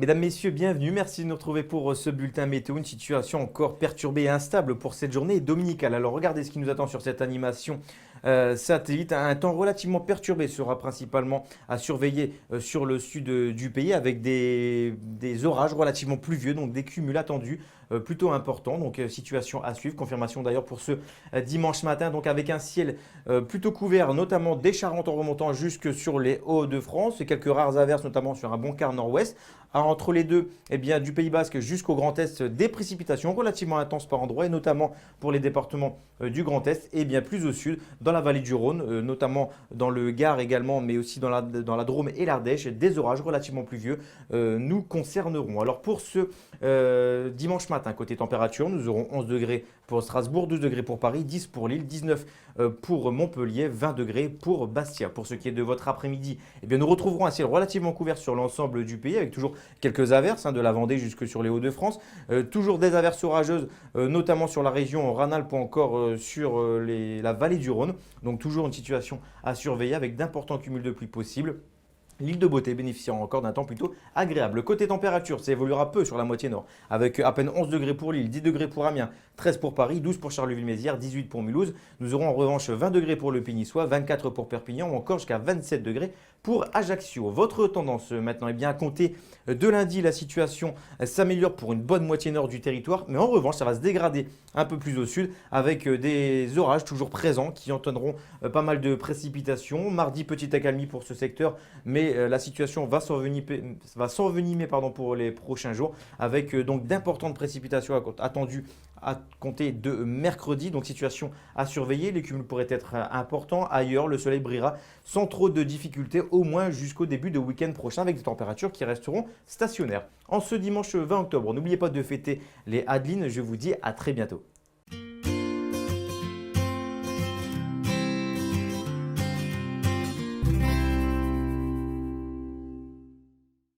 Mesdames, Messieurs, bienvenue. Merci de nous retrouver pour ce bulletin météo. Une situation encore perturbée et instable pour cette journée dominicale. Alors regardez ce qui nous attend sur cette animation satellite. Un temps relativement perturbé sera principalement à surveiller sur le sud du pays avec des orages relativement pluvieux, donc des cumuls attendus plutôt importants. Donc situation à suivre. Confirmation d'ailleurs pour ce dimanche matin. Donc avec un ciel plutôt couvert, notamment des Charentes en remontant jusque sur les Hauts-de-France et quelques rares averses, notamment sur un bon quart nord-ouest. Entre les deux, eh bien, du Pays Basque jusqu'au Grand Est, des précipitations relativement intenses par endroits, et notamment pour les départements du Grand Est, et bien plus au sud, dans la vallée du Rhône, notamment dans le Gard également, mais aussi dans la Drôme et l'Ardèche, des orages relativement pluvieux nous concerneront. Alors pour ce dimanche matin, côté température, nous aurons 11 degrés pour Strasbourg, 12 degrés pour Paris, 10 pour Lille, 19 pour Montpellier, 20 degrés pour Bastia. Pour ce qui est de votre après-midi, eh bien, nous retrouverons un ciel relativement couvert sur l'ensemble du pays, avec toujours quelques averses, de la Vendée jusque sur les Hauts-de-France. Toujours des averses orageuses, notamment sur la région Rhône-Alpes ou encore sur la vallée du Rhône. Donc toujours une situation à surveiller avec d'importants cumuls de pluie possibles. L'île de Beauté bénéficiera encore d'un temps plutôt agréable. Côté température, ça évoluera peu sur la moitié nord, avec à peine 11 degrés pour Lille, 10 degrés pour Amiens, 13 pour Paris, 12 pour Charleville-Mézières, 18 pour Mulhouse. Nous aurons en revanche 20 degrés pour le Pénissois, 24 pour Perpignan ou encore jusqu'à 27 degrés pour Ajaccio. Votre tendance maintenant est bien à compter de lundi, la situation s'améliore pour une bonne moitié nord du territoire, mais en revanche, ça va se dégrader un peu plus au sud avec des orages toujours présents qui entraîneront pas mal de précipitations. Mardi, petite accalmie pour ce secteur, mais la situation va s'envenimer pour les prochains jours avec donc d'importantes précipitations attendues à compter de mercredi. Donc situation à surveiller, les cumuls pourraient être importants. Ailleurs, le soleil brillera sans trop de difficultés, au moins jusqu'au début de week-end prochain avec des températures qui resteront stationnaires. En ce dimanche 20 octobre, n'oubliez pas de fêter les Adelines. Je vous dis à très bientôt.